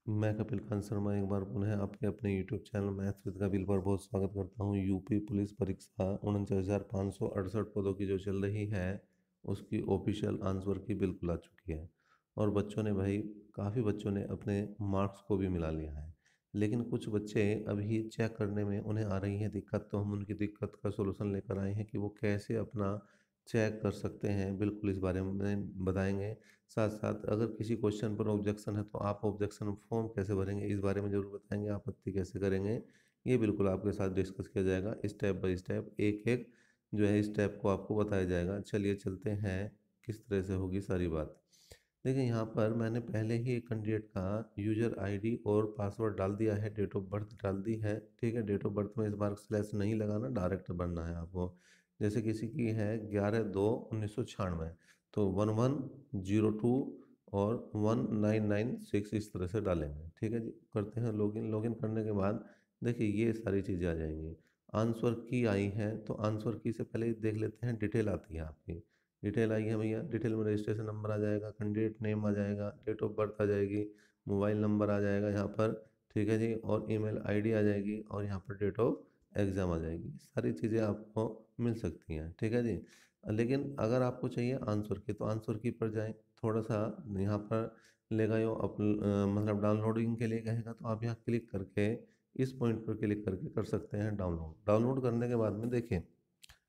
मैं कपिल कांत शर्मा एक बार पुनः आपके अपने YouTube channel maths with Kapil पर बहुत स्वागत करता हूं। यूपी पुलिस परीक्षा 49,568 पदों की जो चल रही है उसकी ऑफिशियल आंसर की बिल्कुल आ चुकी है। और बच्चों ने भाई काफ़ी बच्चों ने अपने मार्क्स को भी मिला लिया है। लेकिन कुछ बच्चे अभी चेक करने में उन्हें आ रही है दिक्कत, तो हम उनकी दिक्कत का सोल्यूशन लेकर आए हैं कि वो कैसे अपना चेक कर सकते हैं, बिल्कुल इस बारे में बताएंगे। साथ साथ अगर किसी क्वेश्चन पर ऑब्जेक्शन है तो आप ऑब्जेक्शन फॉर्म कैसे भरेंगे इस बारे में ज़रूर बताएंगे, आपत्ति कैसे करेंगे ये बिल्कुल आपके साथ डिस्कस किया जाएगा। स्टेप बाय स्टेप एक एक जो है स्टेप को आपको बताया जाएगा। चलिए चलते हैं किस तरह से होगी सारी बात। देखिए यहाँ पर मैंने पहले ही एक कैंडिडेट का यूजर आईडी और पासवर्ड डाल दिया है, डेट ऑफ बर्थ डाल दी है। ठीक है, डेट ऑफ बर्थ में इस बार स्लैश नहीं लगाना, डायरेक्ट बनना है आपको। जैसे किसी की है 11/2/1996, तो 1102 और 1996 इस तरह से डालेंगे। ठीक है जी, करते हैं लॉगिन। लॉगिन करने के बाद देखिए ये सारी चीज़ें आ जाएंगी। आंसर की आई है तो आंसर की से पहले देख लेते हैं डिटेल आती है आपकी। डिटेल आई है भैया, डिटेल में रजिस्ट्रेशन नंबर आ जाएगा, कैंडिडेट नेम आ जाएगा, डेट ऑफ बर्थ आ जाएगी, मोबाइल नंबर आ जाएगा यहाँ पर। ठीक है जी, और ईमेल आईडी आ जाएगी और यहाँ पर डेट ऑफ एग्ज़ाम आ जाएगी। सारी चीज़ें आपको मिल सकती हैं। ठीक है जी, लेकिन अगर आपको चाहिए आंसर की तो आंसर की पर जाएं। थोड़ा सा यहाँ पर लेगा यो मतलब डाउनलोडिंग के लिए कहेगा, तो आप यहाँ क्लिक करके इस पॉइंट पर क्लिक करके कर सकते हैं डाउनलोड। डाउनलोड करने के बाद में देखिए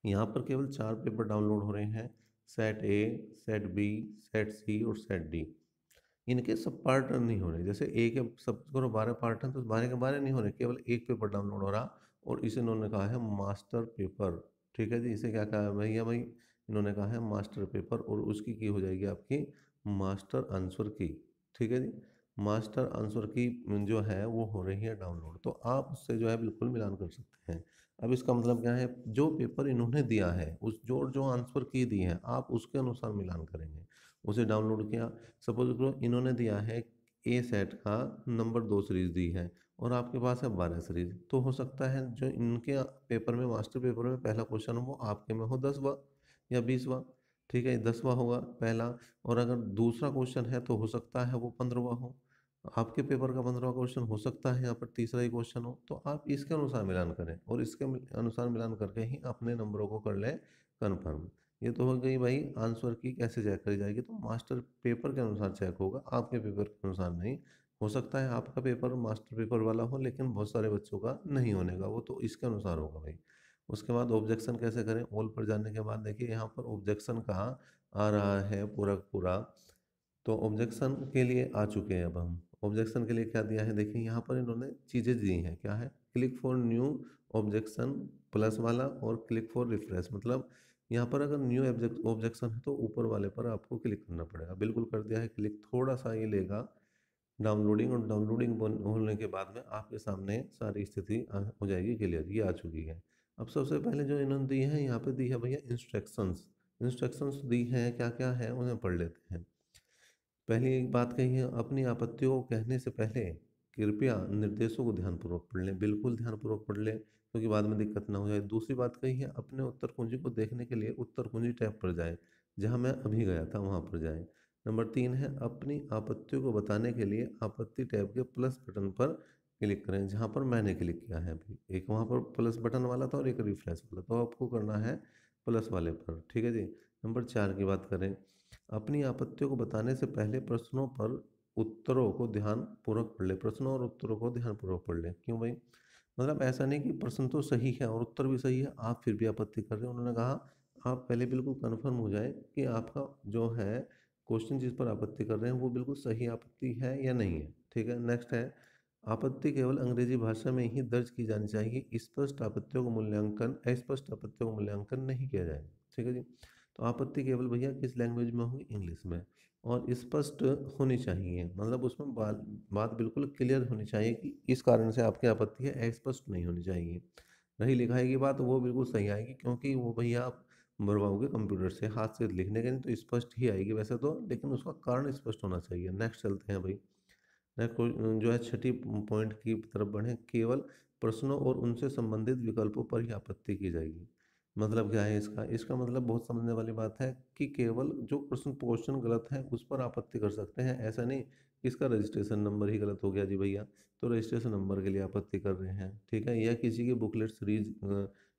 यहाँ पर केवल 4 पेपर डाउनलोड हो रहे हैं, set A, set B, set C और सेट डी। इनके सब पार्ट नहीं हो रहे। जैसे ए के सब करो 12 पार्ट हैं तो 12 के 12 नहीं हो रहे, केवल एक पेपर डाउनलोड हो रहा। और इसे इन्होंने कहा है मास्टर पेपर। ठीक है जी, इसे क्या कहा है भैया भाई, इन्होंने कहा है मास्टर पेपर, और उसकी की हो जाएगी आपकी मास्टर आंसर की। ठीक है जी, मास्टर आंसर की जो है वो हो रही है डाउनलोड, तो आप उससे जो है बिल्कुल मिलान कर सकते हैं। अब इसका मतलब क्या है, जो पेपर इन्होंने दिया है उस जो जो आंसर की दी है आप उसके अनुसार मिलान करेंगे। उसे डाउनलोड किया, सपोज करो इन्होंने दिया है ए सेट का नंबर 2 सीरीज दी है और आपके पास है 12 सीरीज, तो हो सकता है जो इनके पेपर में मास्टर पेपर में पहला क्वेश्चन हो वो आपके में हो 10वां या 20वां। ठीक है, 10वां होगा पहला, और अगर दूसरा क्वेश्चन है तो हो सकता है वो 15वां हो। आपके पेपर का 15वां क्वेश्चन हो सकता है यहाँ पर तीसरा ही क्वेश्चन हो। तो आप इसके अनुसार मिलान करें और इसके अनुसार मिलान करके ही अपने नंबरों को कर लें कन्फर्म। ये तो हो गई भाई आंसर की कैसे चेक करी जाएगी, तो मास्टर पेपर के अनुसार चेक होगा, आपके पेपर के अनुसार नहीं। हो सकता है आपका पेपर मास्टर पेपर वाला हो लेकिन बहुत सारे बच्चों का नहीं होने का, वो तो इसके अनुसार होगा भाई। उसके बाद ऑब्जेक्शन कैसे करें, ऑल पर जाने के बाद देखिए यहाँ पर ऑब्जेक्शन कहाँ आ रहा है पूरा पूरा। तो ऑब्जेक्शन के लिए आ चुके हैं। अब हम ऑब्जेक्शन के लिए क्या दिया है, देखिए यहाँ पर इन्होंने चीज़ें दी हैं, क्या है, click for new objection plus वाला और क्लिक फॉर रिफ्रेश। मतलब यहाँ पर अगर न्यू ऑब्जेक्शन है तो ऊपर वाले पर आपको क्लिक करना पड़ेगा। बिल्कुल कर दिया है क्लिक, थोड़ा सा ये लेगा डाउनलोडिंग, और डाउनलोडिंग होने के बाद में आपके सामने सारी स्थिति हो जाएगी क्लियर, ये आ चुकी है। अब सबसे पहले जो इन्होंने दी है यहाँ पे दी है भैया इंस्ट्रक्शंस। इंस्ट्रक्शंस दी हैं, क्या क्या है उन्हें पढ़ लेते हैं। पहली एक बात कही है, अपनी आपत्तियों को कहने से पहले कृपया निर्देशों को ध्यानपूर्वक पढ़ लें। बिल्कुल ध्यानपूर्वक पढ़ लें क्योंकि बाद में दिक्कत ना हो जाए। दूसरी बात कही है, अपने उत्तर कुंजी को देखने के लिए उत्तर कुंजी टैब पर जाएं, जहां मैं अभी गया था वहां पर जाएं। नंबर 3 है, अपनी आपत्तियों को बताने के लिए आपत्ति टैब के प्लस बटन पर क्लिक करें, जहां पर मैंने क्लिक किया है अभी। एक वहां पर प्लस बटन वाला था और एक रिफ्रेश वाला, तो आपको करना है प्लस वाले पर। ठीक है जी। नंबर 4 की बात करें, अपनी आपत्तियों को बताने से पहले प्रश्नों पर उत्तरों को ध्यान पूर्वक पढ़ ले। प्रश्नों और उत्तरों को ध्यान पूर्वक पढ़ ले। क्यों भाई, मतलब ऐसा नहीं कि प्रश्न तो सही है और उत्तर भी सही है आप फिर भी आपत्ति कर रहे हो। उन्होंने कहा आप पहले बिल्कुल कंफर्म हो जाए कि आपका जो है क्वेश्चन जिस पर आपत्ति कर रहे हैं वो बिल्कुल सही आपत्ति है या नहीं है। ठीक है, नेक्स्ट है, आपत्ति केवल अंग्रेजी भाषा में ही दर्ज की जानी चाहिए, स्पष्ट आपत्तियों को मूल्यांकन अस्पष्ट आपत्तियों को मूल्यांकन नहीं किया जाए। ठीक है जी। तो आपत्ति केवल भैया किस लैंग्वेज में होगी, इंग्लिश में, और स्पष्ट होनी चाहिए, मतलब उसमें बात बिल्कुल क्लियर होनी चाहिए कि इस कारण से आपकी आपत्ति है, अस्पष्ट नहीं होनी चाहिए। रही लिखाई की बात, वो बिल्कुल सही आएगी क्योंकि वो भैया आप भरवाओगे कंप्यूटर से, हाथ से लिखने के नहीं तो स्पष्ट ही आएगी वैसे तो, लेकिन उसका कारण स्पष्ट होना चाहिए। नेक्स्ट चलते हैं भाई। जो है छठी पॉइंट की तरफ बढ़े, केवल प्रश्नों और उनसे संबंधित विकल्पों पर ही आपत्ति की जाएगी। मतलब क्या है इसका, इसका मतलब बहुत समझने वाली बात है कि केवल जो प्रश्न क्वेश्चन गलत है उस पर आपत्ति कर सकते हैं। ऐसा नहीं इसका रजिस्ट्रेशन नंबर ही गलत हो गया जी भैया, तो रजिस्ट्रेशन नंबर के लिए आपत्ति कर रहे हैं, ठीक है। या किसी की बुकलेट सीरीज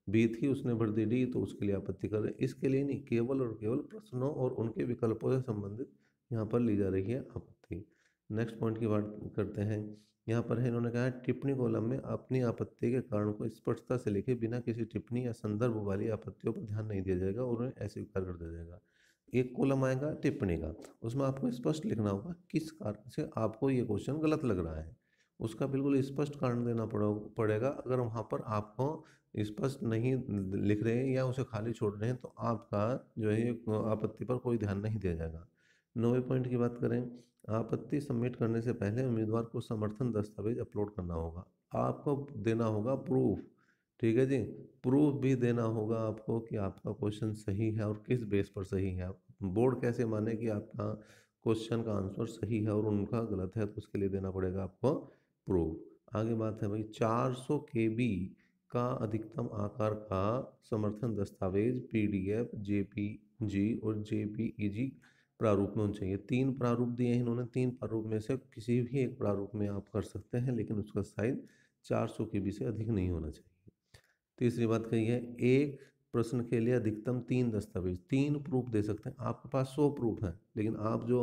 बी थी, उसने भर दी डी, तो उसके लिए आपत्ति कर रहे हैं। इसके लिए नहीं, केवल और केवल प्रश्नों और उनके विकल्पों से संबंधित यहाँ पर ली जा रही है आपत्ति। नेक्स्ट पॉइंट की बात करते हैं। यहाँ पर है, इन्होंने कहा है टिप्पणी कॉलम में अपनी आपत्ति के कारण को स्पष्टता से लिखे बिना किसी टिप्पणी या संदर्भ वाली आपत्तियों पर ध्यान नहीं दिया जाएगा और उन्हें अस्वीकार कर दिया जाएगा। एक कॉलम आएगा टिप्पणी का, उसमें आपको स्पष्ट लिखना होगा किस कारण से आपको ये क्वेश्चन गलत लग रहा है, उसका बिल्कुल स्पष्ट कारण देना पड़ेगा। अगर वहाँ पर आपको स्पष्ट नहीं लिख रहे हैं या उसे खाली छोड़ रहे हैं तो आपका जो है आपत्ति पर कोई ध्यान नहीं दिया जाएगा। 9वें पॉइंट की बात करें, आपत्ति सबमिट करने से पहले उम्मीदवार को समर्थन दस्तावेज अपलोड करना होगा। आपको देना होगा प्रूफ, ठीक है जी, प्रूफ भी देना होगा आपको कि आपका क्वेश्चन सही है और किस बेस पर सही है। बोर्ड कैसे माने कि आपका क्वेश्चन का आंसर सही है और उनका गलत है, तो उसके लिए देना पड़ेगा आपको प्रूफ। आगे बात है भाई 400 KB का अधिकतम आकार का समर्थन दस्तावेज PDF, JPG और JPEG प्रारूप में होना चाहिए। 3 प्रारूप दिए हैं इन्होंने, 3 प्रारूप में से किसी भी एक प्रारूप में आप कर सकते हैं, लेकिन उसका साइज 400 KB से अधिक नहीं होना चाहिए। तीसरी बात कही है, एक प्रश्न के लिए अधिकतम 3 दस्तावेज, 3 प्रूफ दे सकते हैं। आपके पास 100 प्रूफ हैं, लेकिन आप जो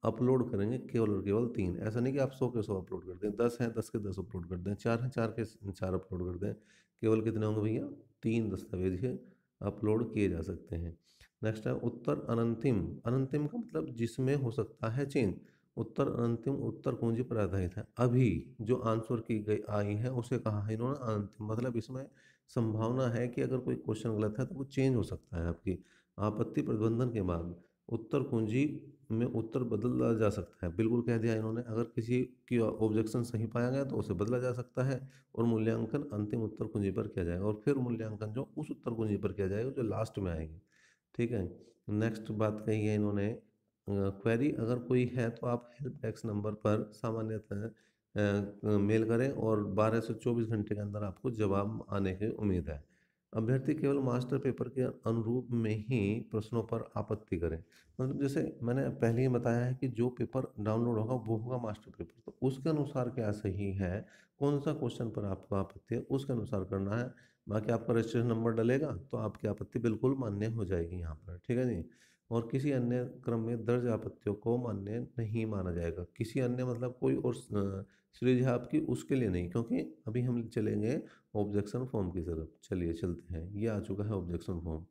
अपलोड करेंगे केवल और केवल 3। ऐसा नहीं कि आप 100 के 100 अपलोड कर दें, 10 हैं 10 के 10 अपलोड कर दें, 4 हैं 4 के 4 अपलोड कर दें। केवल कितने होंगे भैया? 3 दस्तावेज ही अपलोड किए जा सकते हैं। नेक्स्ट है उत्तर अनंतिम। अनंतिम का मतलब जिसमें हो सकता है चेंज। उत्तर अनंतिम उत्तर कुंजी पर आधारित है। अभी जो आंसर की गई आई है उसे कहा है इन्होंने अनंतिम, मतलब इसमें संभावना है कि अगर कोई क्वेश्चन गलत है तो वो चेंज हो सकता है आपकी। आपत्ति प्रबंधन के बाद उत्तर कुंजी में उत्तर बदला जा सकता है, बिल्कुल कह दिया इन्होंने। अगर किसी की ऑब्जेक्शन सही पाया गया तो उसे बदला जा सकता है और मूल्यांकन अंतिम उत्तर कुंजी पर किया जाएगा और फिर मूल्यांकन जो उस उत्तर कुंजी पर किया जाएगा जो लास्ट में आएगी, ठीक है। नेक्स्ट बात कही है इन्होंने, क्वेरी अगर कोई है तो आप हेल्प डेस्क नंबर पर सामान्यतः मेल करें और 12 से 24 घंटे के अंदर आपको जवाब आने की उम्मीद है। अभ्यर्थी केवल मास्टर पेपर के अनुरूप में ही प्रश्नों पर आपत्ति करें। मतलब जैसे मैंने पहले ही बताया है कि जो पेपर डाउनलोड होगा वो होगा मास्टर पेपर, तो उसके अनुसार क्या सही है, कौन सा क्वेश्चन पर आपको आपत्ति है उसके अनुसार करना है। बाकी आपका रजिस्ट्रेशन नंबर डलेगा तो आपकी आपत्ति बिल्कुल मान्य हो जाएगी यहाँ पर, ठीक है जी। और किसी अन्य क्रम में दर्ज आपत्तियों को मान्य नहीं माना जाएगा। किसी अन्य मतलब कोई और सीरीज है आपकी, उसके लिए नहीं, क्योंकि अभी हम चलेंगे ऑब्जेक्शन फॉर्म की तरफ। चलिए चलते हैं, ये आ चुका है ऑब्जेक्शन फॉर्म।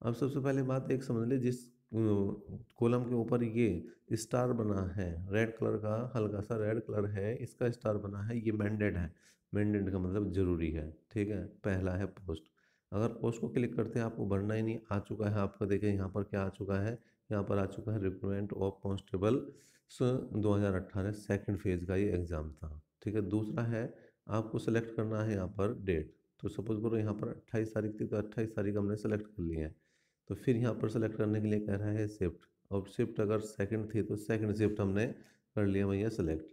अब सबसे पहले बात एक समझ ले, जिस कॉलम के ऊपर ये स्टार बना है रेड कलर का, हल्का सा रेड कलर है, इसका स्टार बना है, ये मैंडेट है। मैंडेट का मतलब जरूरी है, ठीक है। पहला है पोस्ट। अगर पोस्ट को क्लिक करते हैं आपको भरना ही नहीं, आ चुका है आपका, देखिए यहाँ पर क्या आ चुका है, यहाँ पर आ चुका है recruitment of constable 2018 second phase का ये एग्ज़ाम था, ठीक है। दूसरा है आपको सेलेक्ट करना है यहाँ पर डेट, तो सपोज करो यहाँ पर 28 तारीख थी तो 28 तारीख हमने सेलेक्ट कर ली है। तो फिर यहाँ पर सेलेक्ट करने के लिए कह रहा है शिफ्ट, और शिफ्ट अगर सेकंड थी तो सेकंड शिफ्ट हमने कर लिया भैया सेलेक्ट।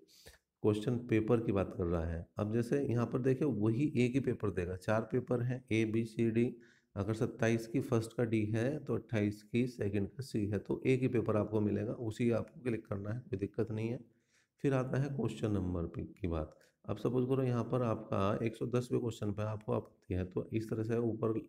क्वेश्चन पेपर की बात कर रहा है। अब जैसे यहाँ पर देखिए वही एक ही पेपर देगा, 4 पेपर हैं ABCD। अगर 27 की फर्स्ट का D है तो 28 की सेकंड का C है, तो एक ही पेपर आपको मिलेगा, उसी आपको क्लिक करना है, कोई दिक्कत नहीं है। फिर आता है क्वेश्चन नंबर की बात। अब सपोज करो यहाँ पर आपका 110वें क्वेश्चन पे आपको आपत्ति है, तो इस तरह से ऊपर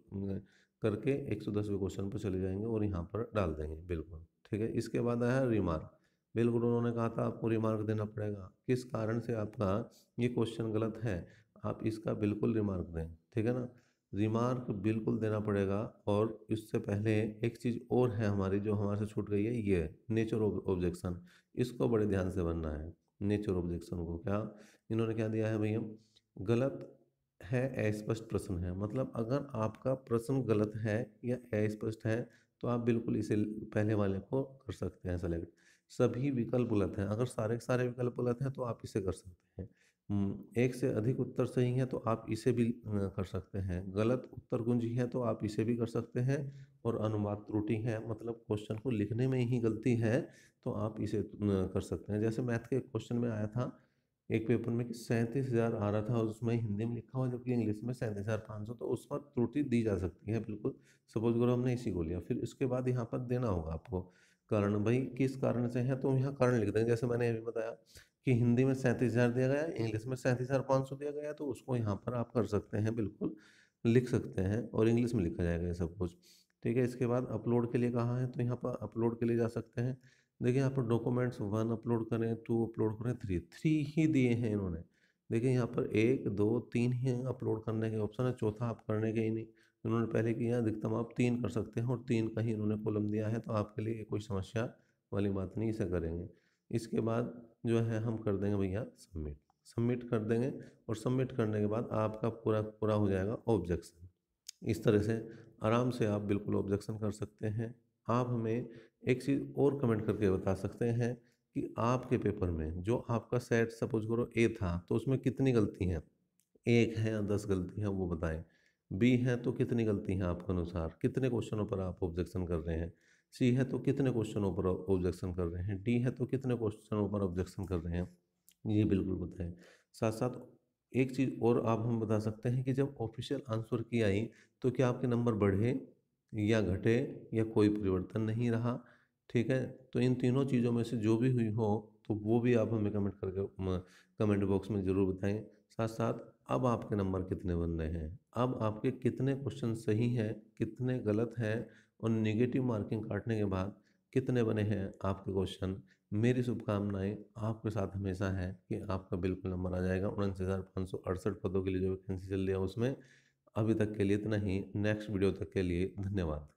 करके 110वें क्वेश्चन पर चले जाएंगे और यहाँ पर डाल देंगे, बिल्कुल ठीक है। इसके बाद आया रिमार्क। बिल्कुल उन्होंने कहा था आपको रिमार्क देना पड़ेगा, किस कारण से आपका ये क्वेश्चन गलत है, आप इसका बिल्कुल रिमार्क दें, ठीक है ना। रिमार्क बिल्कुल देना पड़ेगा। और इससे पहले एक चीज़ और है हमारी जो हमारे से छूट गई है, ये नेचर ऑब्जेक्शन। इसको बड़े ध्यान से बनना है। नेचर ऑब्जेक्शन को क्या इन्होंने क्या दिया है भैया, गलत है अस्पष्ट प्रश्न है, मतलब अगर आपका प्रश्न गलत है या अस्पष्ट है तो आप बिल्कुल इसे पहले वाले को कर सकते हैं सेलेक्ट। सभी विकल्प गलत हैं, अगर सारे के सारे विकल्प गलत हैं तो आप इसे कर सकते हैं। एक से अधिक उत्तर सही है तो आप इसे भी कर सकते हैं। गलत उत्तर कुंजी है तो आप इसे भी कर सकते हैं। और अनुवाद त्रुटि है, मतलब क्वेश्चन को लिखने में ही गलती है, तो आप इसे कर सकते हैं। जैसे मैथ के क्वेश्चन में आया था एक पेपर में कि 37,000 आ रहा था और उसमें हिंदी में लिखा हुआ जबकि इंग्लिश में 37,500, तो उस पर त्रुटि दी जा सकती है बिल्कुल। सपोज करो हमने इसी को लिया, फिर इसके बाद यहाँ पर देना होगा आपको कारण भाई किस कारण से है, तो यहाँ कारण लिख देंगे। जैसे मैंने अभी बताया कि हिंदी में 37,000 दिया गया है, इंग्लिश में 37,500 दिया गया है, तो उसको यहाँ पर आप कर सकते हैं, बिल्कुल लिख सकते हैं और इंग्लिश में लिखा जाएगा ये सब कुछ। ठीक है, इसके बाद अपलोड के लिए कहाँ है, तो यहाँ पर अपलोड के लिए जा सकते हैं। देखिए यहाँ पर डॉक्यूमेंट्स 1 अपलोड करें, 2 अपलोड करें, 3 ही दिए हैं इन्होंने। देखिए यहाँ पर 1 2 3 ही अपलोड करने के ऑप्शन है, चौथा आप करने के ही नहीं। इन्होंने पहले किया, अधिकतम आप 3 कर सकते हैं और 3 का ही इन्होंने कॉलम दिया है, तो आपके लिए कोई समस्या वाली बात नहीं, इसे करेंगे। इसके बाद जो है हम कर देंगे भैया सबमिट। सबमिट कर देंगे और सबमिट करने के बाद आपका पूरा पूरा हो जाएगा ऑब्जेक्शन। इस तरह से आराम से आप बिल्कुल ऑब्जेक्शन कर सकते हैं। आप हमें एक चीज़ और कमेंट करके बता सकते हैं कि आपके पेपर में जो आपका सेट सपोज करो ए था, तो उसमें कितनी गलती हैं, 1 है या 10 गलती हैं, वो बताएं। बी है तो कितनी गलती है आपके अनुसार, कितने क्वेश्चनों पर आप ऑब्जेक्शन कर रहे हैं। सी है तो कितने क्वेश्चनों पर ऑब्जेक्शन कर रहे हैं। डी है तो कितने क्वेश्चनों पर ऑब्जेक्शन कर रहे हैं, ये बिल्कुल बताएं। साथ साथ एक चीज़ और आप हम बता सकते हैं कि जब ऑफिशियल आंसर की आई, तो क्या आपके नंबर बढ़े या घटे या कोई परिवर्तन नहीं रहा। ठीक है, तो इन तीनों चीज़ों में से जो भी हुई हो, तो वो भी आप हमें कमेंट करके कमेंट बॉक्स में ज़रूर बताएं। साथ साथ अब आपके नंबर कितने बन रहे हैं, अब आपके कितने क्वेश्चन सही हैं, कितने गलत हैं, और नेगेटिव मार्किंग काटने के बाद कितने बने हैं आपके क्वेश्चन। मेरी शुभकामनाएं आपके साथ हमेशा है कि आपका बिल्कुल नंबर आ जाएगा। 49,568 पदों के लिए जो वैकेंसी चल रही है उसमें। अभी तक के लिए इतना ही। नेक्स्ट वीडियो तक के लिए धन्यवाद।